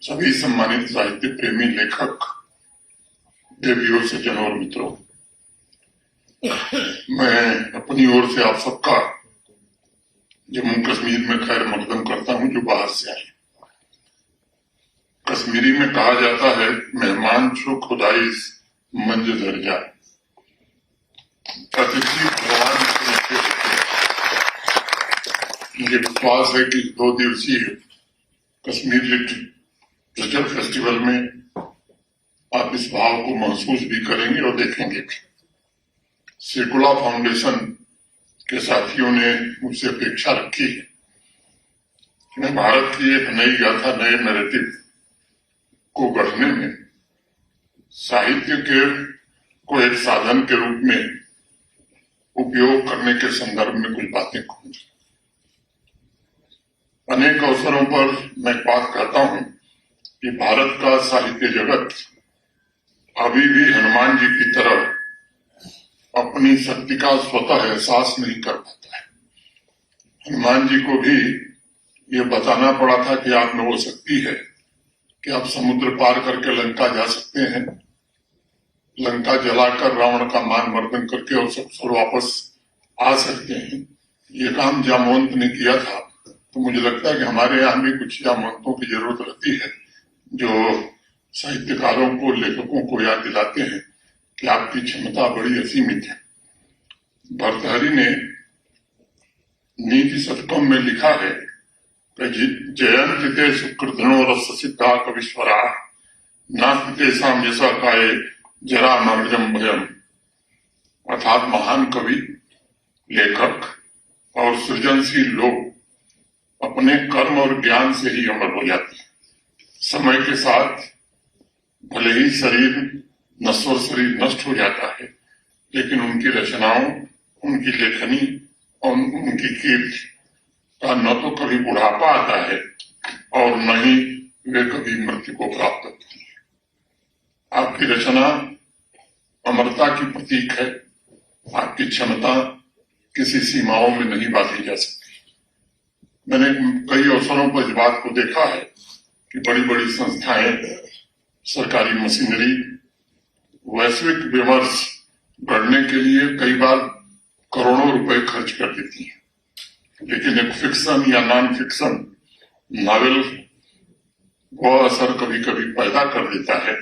सभी सम्मानित साहित्य प्रेमी लेखक देवियों सज्जनों और मित्रों, मैं अपनी ओर से आप सबका जम्मू कश्मीर में खैर मकदम करता हूं जो बाहर से आए। कश्मीरी में कहा जाता है, मेहमान छो खुदाई मंज दर्जा, अतिथि भगवान के। मुझे विश्वास है कि 2 दिवसीय कश्मीर लिटरेचर फेस्टिवल में आप इस भाव को महसूस भी करेंगे और देखेंगे भी। सेकुला फाउंडेशन के साथियों ने मुझसे अपेक्षा रखी है कि मैं भारत की एक नई गाथा, नए नैरेटिव को गढ़ने में साहित्य को एक साधन के रूप में उपयोग करने के संदर्भ में कुछ बातें कहूं। अनेक अवसरों पर मैं बात कहता हूं कि भारत का साहित्य जगत अभी भी हनुमान जी की तरह अपनी शक्ति का स्वतः एहसास नहीं कर पाता है। हनुमान जी को भी ये बताना पड़ा था कि आप में वो शक्ति है कि आप समुद्र पार करके लंका जा सकते हैं, लंका जलाकर रावण का मान मर्दन करके और सब वापस आ सकते हैं। ये काम जामवंत ने किया था, तो मुझे लगता है कि हमारे यहाँ भी कुछ जामवंतों की जरूरत रहती है जो साहित्यकारों को, लेखकों को याद दिलाते हैं कि आपकी क्षमता बड़ी असीमित है। भर्तृहरि ने नीति शतकम में लिखा है कि जयंति सुकृतनो रस सिद्धा कविश्वरा नास्ति तेषां यशः काये जरा मर्जम भयम। अर्थात महान कवि, लेखक और सृजनशील लोग अपने कर्म और ज्ञान से ही अमर हो जाते हैं। समय के साथ भले ही नश्वर शरीर नष्ट हो जाता है, लेकिन उनकी रचनाओं, उनकी लेखनी और उनकी कीर्ति का न तो कभी बुढ़ापा आता है और न ही वे कभी मृत्यु को प्राप्त होती है। आपकी रचना अमरता की प्रतीक है। आपकी क्षमता किसी सीमाओं में नहीं बांधी जा सकती। मैंने कई अवसरों पर इस बात को देखा है कि बड़ी बड़ी संस्थाएं, सरकारी मशीनरी वैश्विक विमर्श गढ़ने के लिए कई बार करोड़ों रुपए खर्च कर देती हैं, लेकिन एक फिक्शन या नॉन फिक्शन नॉवेल वो असर कभी कभी पैदा कर देता है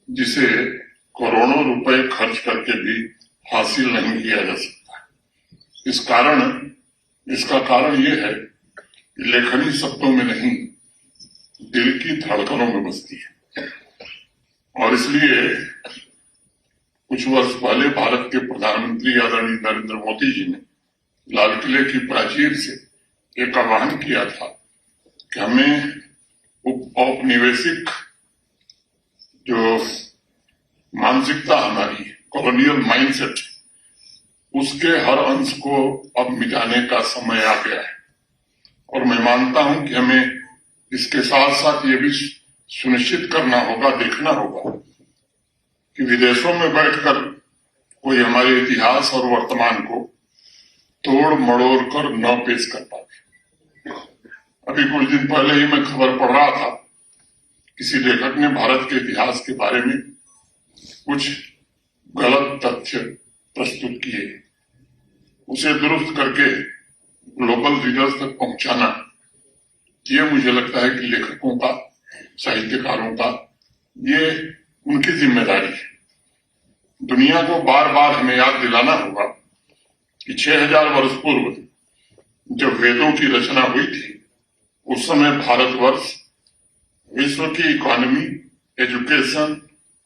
जिसे करोड़ों रुपए खर्च करके भी हासिल नहीं किया जा सकता। इसका कारण ये है कि लेखनी शब्दों में नहीं, दिल की धड़कनों में बसती है। और इसलिए कुछ वर्ष पहले भारत के प्रधानमंत्री आदरणीय नरेंद्र मोदी जी ने लाल किले की प्राचीर से एक आह्वान किया था कि हमें औपनिवेशिक जो मानसिकता हमारी कॉलोनियल माइंडसेट, उसके हर अंश को अब मिटाने का समय आ गया है। और मैं मानता हूं कि हमें इसके साथ साथ ये भी सुनिश्चित करना होगा, देखना होगा कि विदेशों में बैठकर कोई हमारे इतिहास और वर्तमान को तोड़ मड़ोड़ कर न पेश कर पाए। अभी कुछ दिन पहले ही मैं खबर पढ़ रहा था, किसी लेखक ने भारत के इतिहास के बारे में कुछ गलत तथ्य प्रस्तुत किए, उसे दुरुस्त करके ग्लोबल रीडर्स तक पहुंचाना, ये मुझे लगता है कि लेखकों का, साहित्यकारों का ये उनकी जिम्मेदारी है। दुनिया को बार बार हमें याद दिलाना होगा कि 6000 वर्ष पूर्व जब वेदों की रचना हुई थी, उस समय भारतवर्ष विश्व की economy, education,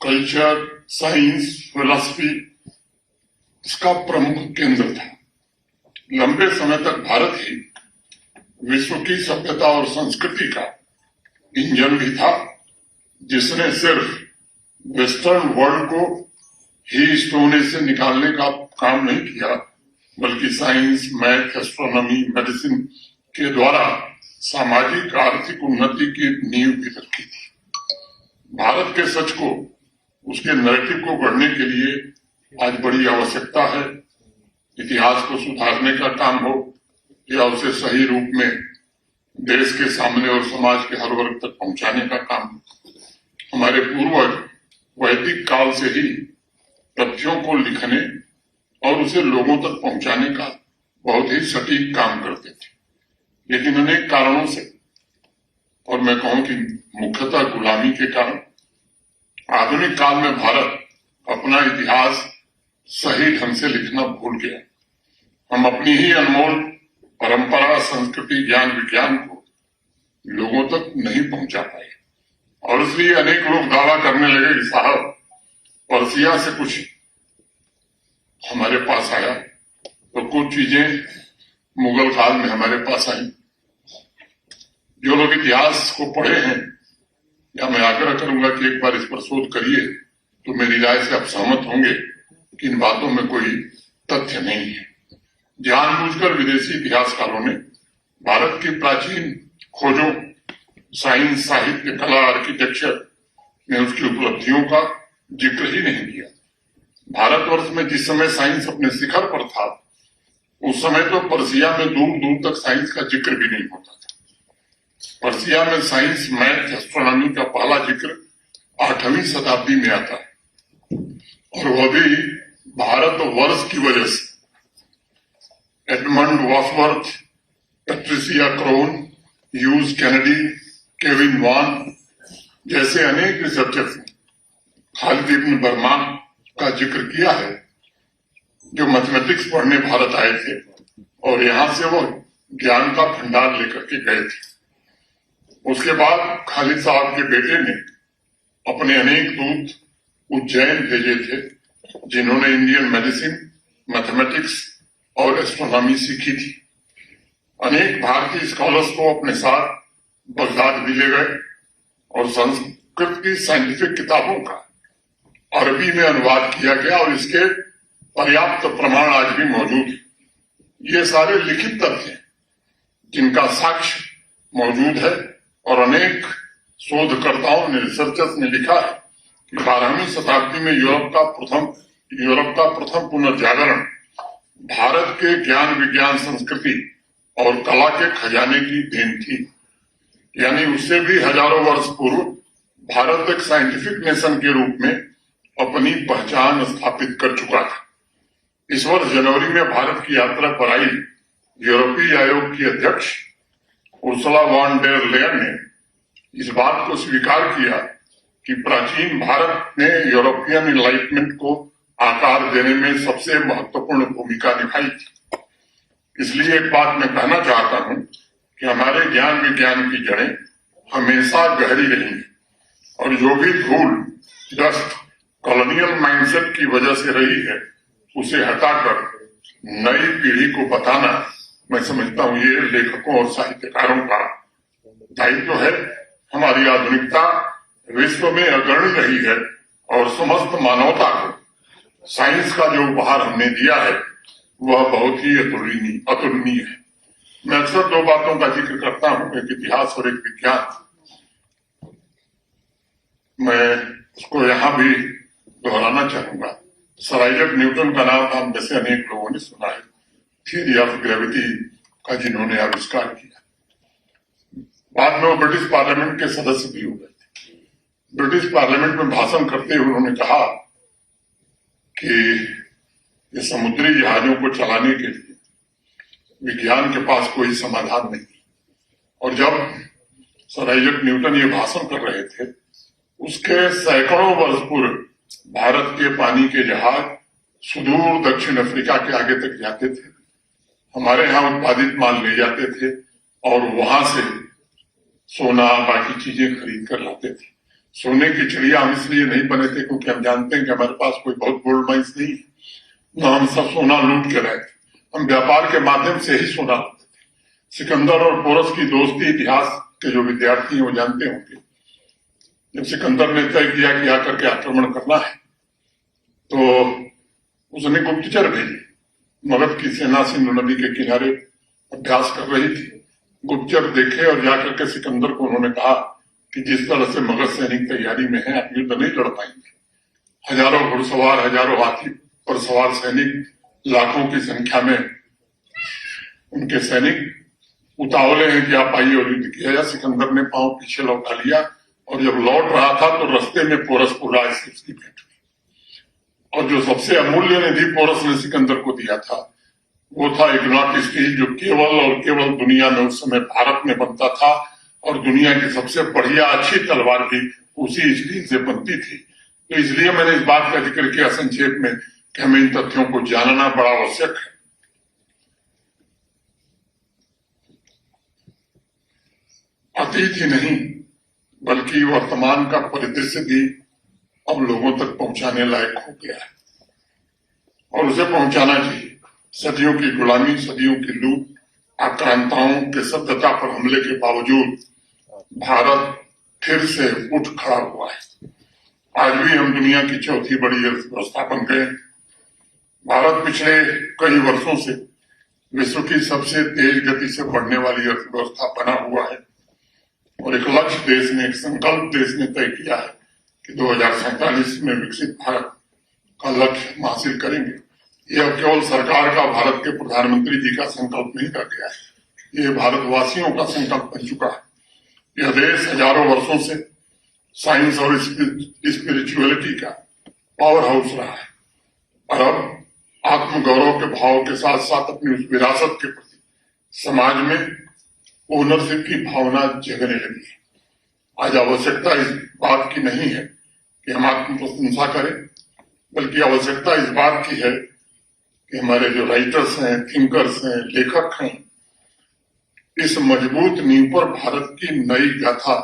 culture, science, philosophy इसका प्रमुख केंद्र था। लंबे समय तक भारत ही विश्व की सभ्यता और संस्कृति का इंजन भी था, जिसने सिर्फ वेस्टर्न वर्ल्ड को ही सोने से निकालने का काम नहीं किया, बल्कि साइंस, मैथ, एस्ट्रोनॉमी, मेडिसिन के द्वारा सामाजिक आर्थिक उन्नति की नींव भी रखी थी। भारत के सच को, उसके नैरेटिव को गढ़ने के लिए आज बड़ी आवश्यकता है। इतिहास को सुधारने का काम हो या उसे सही रूप में देश के सामने और समाज के हर वर्ग तक पहुंचाने का काम हमारे पूर्वज वैदिक काल से ही तथ्यों को लिखने और उसे लोगों तक पहुंचाने का बहुत ही सटीक काम करते थे। लेकिन अनेक कारणों से, और मैं कहूं कि मुख्यतः गुलामी के कारण, आधुनिक काल में भारत अपना इतिहास सही ढंग से लिखना भूल गया। हम अपनी ही अनमोल परंपरा, संस्कृति, ज्ञान, विज्ञान को लोगों तक नहीं पहुंचा पाए और इसलिए अनेक लोग दावा करने लगे कि साहब पर्सिया से कुछ हमारे पास आया, तो कुछ चीजें मुगल काल में हमारे पास आई। जो लोग इतिहास को पढ़े हैं, या मैं आग्रह करूंगा कि एक बार इस पर शोध करिए, तो मेरी राय से आप सहमत होंगे कि इन बातों में कोई तथ्य नहीं है। जानबूझकर विदेशी इतिहासकारों ने भारत की प्राचीन खोजों, साइंस, साहित्य, कला, आर्किटेक्चर में उसकी उपलब्धियों का जिक्र ही नहीं किया। भारतवर्ष में जिस समय साइंस अपने शिखर पर था, उस समय तो पर्सिया में दूर दूर तक साइंस का जिक्र भी नहीं होता था। पर्सिया में साइंस, मैथ, एस्ट्रोनॉमी का पहला जिक्र 8वीं शताब्दी में आता है, और वह भी भारतवर्ष की वजह से। Edmund Wadsworth, Patricia Crone, Hugh Kennedy, Kevin Vaughan जैसे अनेक रिसर्चर्स ने खालिद इब्न बर्मान का जिक्र किया है, जो मैथमेटिक्स पढ़ने भारत आए थे और यहां से वो ज्ञान का भंडार लेकर के गए थे। उसके बाद खालिद साहब के बेटे ने अपने अनेक दूत उज्जैन भेजे थे, जिन्होंने इंडियन मेडिसिन, मैथमेटिक्स और एस्ट्रोनॉमी सीखी थी। अनेक भारतीय स्कॉलर्स को अपने साथ बगदाद भी ले गए और संस्कृत की साइंटिफिक किताबों का अरबी में अनुवाद किया गया और इसके पर्याप्त प्रमाण आज भी मौजूद है। ये सारे लिखित तथ्य हैं जिनका साक्ष्य मौजूद है और अनेक शोधकर्ताओं ने, रिसर्चर्स ने लिखा है कि 12वीं शताब्दी में यूरोप का प्रथम पुनर्जागरण भारत के ज्ञान, विज्ञान, संस्कृति और कला के खजाने की देन थी। यानी उससे भी हजारों वर्ष पूर्व भारत एक साइंटिफिक नेशन के रूप में अपनी पहचान स्थापित कर चुका था। इस वर्ष जनवरी में भारत की यात्रा पर आई यूरोपीय आयोग की अध्यक्ष उर्सुला वॉन डेर लेयन ने इस बात को स्वीकार किया कि प्राचीन भारत ने यूरोपियन एनलाइटमेंट को आकार देने में सबसे महत्वपूर्ण भूमिका निभाई थी। इसलिए एक बात मैं कहना चाहता हूं कि हमारे ज्ञान, विज्ञान की जड़ें हमेशा गहरी रही हैं और जो भी धूल, डस्ट कॉलोनियल माइंडसेट की वजह से रही है, उसे हटाकर नई पीढ़ी को बताना, मैं समझता हूं ये लेखकों और साहित्यकारों का दायित्व है। हमारी आधुनिकता विश्व में अग्रणी रही है और समस्त मानवता को साइंस का जो उपहार हमने दिया है वह बहुत ही अतुलनीय है। मैं अक्सर दो बातों का जिक्र करता हूं, एक इतिहास और एक विज्ञान। मैं उसको यहां भी दोहराना चाहूंगा। सर आइजैक न्यूटन का नाम हम जैसे अनेक लोगों ने सुना है, थियरी ऑफ ग्रेविटी का जिन्होंने आविष्कार किया। बाद में वो ब्रिटिश पार्लियामेंट के सदस्य भी हो गए थे। ब्रिटिश पार्लियामेंट में भाषण करते हुए उन्होंने कहा कि ये समुद्री जहाजों को चलाने के लिए विज्ञान के पास कोई समाधान नहीं। और जब सर आइजैक न्यूटन ये भाषण कर रहे थे, उसके सैकड़ों वर्ष पूर्व भारत के पानी के जहाज सुदूर दक्षिण अफ्रीका के आगे तक जाते थे, हमारे यहाँ उत्पादित माल ले जाते थे और वहां से सोना, बाकी चीजें खरीद कर लाते थे। सोने की चिड़िया हम इसलिए नहीं बने थे क्योंकि हम जानते हैं कि हमारे पास कोई बहुत गोल्ड माइंस नहीं है, न हम सब सोना लूट के लाए थे। हम व्यापार के माध्यम से ही सोना लाते थे। सिकंदर और पोरस की दोस्ती इतिहास के जो विद्यार्थी हैं वो जानते होंगे। जब सिकंदर ने तय किया कि आकर के आक्रमण करना है, तो उसने गुप्तचर भेजे। मगध की सेना सिंधु नदी के किनारे अभ्यास कर रही थी। गुप्तचर देखे और जाकर के सिकंदर को उन्होंने कहा कि जिस तरह से मगध सैनिक तैयारी में है, आप युद्ध नहीं लड़ पाएंगे। हजारों घुड़सवार, हजारों हाथी पर सवार सैनिक, लाखों की संख्या में उनके सैनिक उतावले हैं कि आप आइए और युद्ध किया जाए। सिकंदर ने पांव पीछे लौटा लिया और जब लौट रहा था तो रास्ते में पोरस पुरराय से उसकी भेंट हुई और जो सबसे अमूल्य निधि पोरस ने सिकंदर को दिया था वो था एक नॉट स्टील, जो केवल और केवल दुनिया में उस समय भारत में बनता था और दुनिया की सबसे बढ़िया अच्छी तलवार भी उसी स्टील से बनती थी। तो इसलिए मैंने इस बात का जिक्र किया संक्षेप में कि हमें इन तथ्यों को जानना बड़ा आवश्यक है। अतीत ही नहीं बल्कि वर्तमान का परिदृश्य भी अब लोगों तक पहुंचाने लायक हो गया है और उसे पहुंचाना चाहिए। सदियों की गुलामी, सदियों की लूट, आक्रांताओं के सभ्यता पर हमले के बावजूद भारत फिर से उठ खड़ा हुआ है। आज भी हम दुनिया की चौथी बड़ी अर्थव्यवस्था बन गए। भारत पिछले कई वर्षों से विश्व की सबसे तेज गति से बढ़ने वाली अर्थव्यवस्था बना हुआ है और एक लक्ष्य देश ने, एक संकल्प देश ने तय किया है कि 2047 में विकसित भारत का लक्ष्य हम हासिल करेंगे। यह केवल सरकार का, भारत के प्रधानमंत्री जी का संकल्प नहीं रह गया है, ये भारतवासियों का संकल्प बन चुका है। यह देश हजारों वर्षों से साइंस और स्पिरिचुअलिटी का पावर हाउस रहा है और अब आत्मगौरव के भाव के साथ साथ अपनी उस विरासत के प्रति समाज में ओनरशिप की भावना जगने लगी है। आज आवश्यकता इस बात की नहीं है कि हम आत्म प्रशंसा करें, बल्कि आवश्यकता इस बात की है कि हमारे जो राइटर्स हैं, थिंकर्स हैं, लेखक हैं, इस मजबूत नींव पर भारत की नई गाथा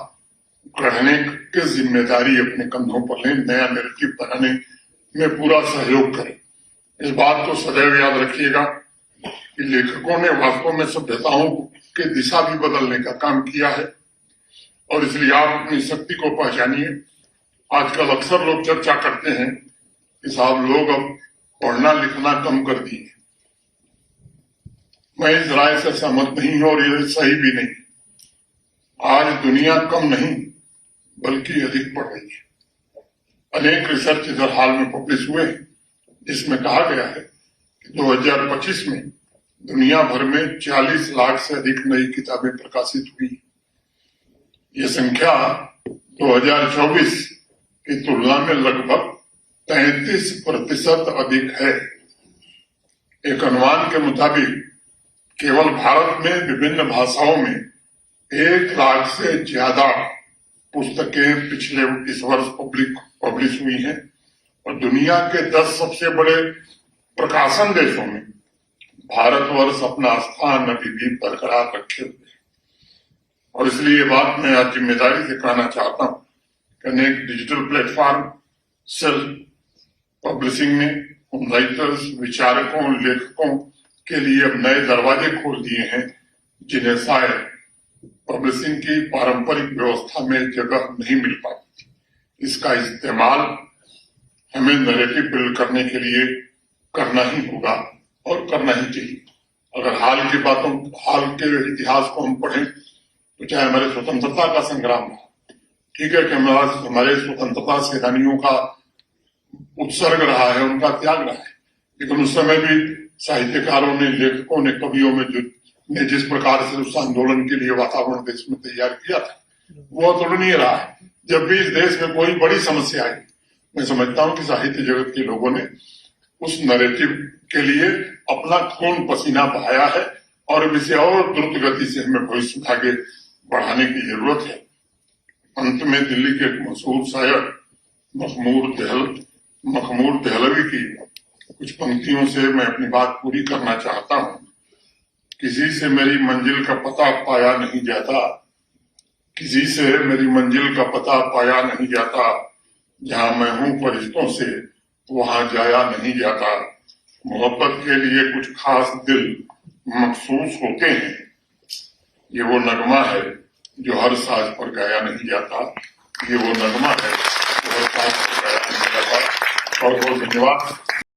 गढ़ने की जिम्मेदारी अपने कंधों पर लें, नया नैरेटिव बनाने में पूरा सहयोग करें। इस बात को सदैव याद रखिएगा कि लेखकों ने वास्तव में सभ्यताओं की दिशा भी बदलने का काम किया है और इसलिए आप अपनी शक्ति को पहचानिए। आजकल अक्सर लोग चर्चा करते हैं कि साहब लोग अब पढ़ना लिखना कम कर दिए। मैं इस राय से सहमत नहीं हूं और ये सही भी नहीं। आज दुनिया कम नहीं बल्कि अधिक बढ़ रही है। अनेक रिसर्च इधर हाल में पब्लिश हुए हैं जिसमें कहा गया है कि 2025 में दुनिया भर में 40 लाख से अधिक नई किताबें प्रकाशित हुई। ये संख्या 2024 की तुलना में लगभग 33% अधिक है। एक अनुमान के मुताबिक केवल भारत में विभिन्न भाषाओं में 1 लाख से ज्यादा पुस्तकें पिछले इस वर्ष पब्लिश हुई हैं और दुनिया के 10 सबसे बड़े प्रकाशन देशों में भारतवर्ष अपना स्थान अभी भी बरकरार रखे हुए है। और इसलिए ये बात मैं आज जिम्मेदारी से कहना चाहता हूं कि अनेक डिजिटल प्लेटफॉर्म, सेल्फ पब्लिशिंग ने उन राइटर्स, विचारकों, लेखकों के लिए अब नए दरवाजे खोल दिए हैं जिन्हें शायद पब्लिशिंग की पारंपरिक व्यवस्था में जगह नहीं मिल पाती। इसका इस्तेमाल हमें नैरेटिव बिल्ड करने के लिए करना ही होगा और करना ही चाहिए। अगर हाल के इतिहास को हम पढ़ें तो चाहे हमारे स्वतंत्रता का संग्राम रहा, ठीक है कि हमारे स्वतंत्रता सेनानियों का उत्सर्ग रहा है, उनका त्याग रहा है, लेकिन उस समय भी साहित्यकारों ने, लेखकों ने, कवियों ने जिस प्रकार से उस आंदोलन के लिए वातावरण देश में तैयार किया था वो अतुलनीय रहा है। जब भी इस देश में कोई बड़ी समस्या आई, मैं समझता हूं कि साहित्य जगत के लोगों ने उस नैरेटिव के लिए अपना खून पसीना बहाया है और इसे और द्रुत गति से हमें भविष्य में आगे बढ़ाने की जरूरत है। अंत में दिल्ली के एक मशहूर शायर मखमूर देहलवी की कुछ पंक्तियों से मैं अपनी बात पूरी करना चाहता हूं। किसी से मेरी मंजिल का पता पाया नहीं जाता, किसी से मेरी मंजिल का पता पाया नहीं जाता, जहां मैं हूं फरिश्तों से वहां जाया नहीं जाता। मोहब्बत के लिए कुछ खास दिल मखसूस होते हैं, ये वो नगमा है जो हर साज पर गाया नहीं जाता। ये वो नगमा है जो हर साज पर गाया नहीं जाता। बहुत बहुत धन्यवाद।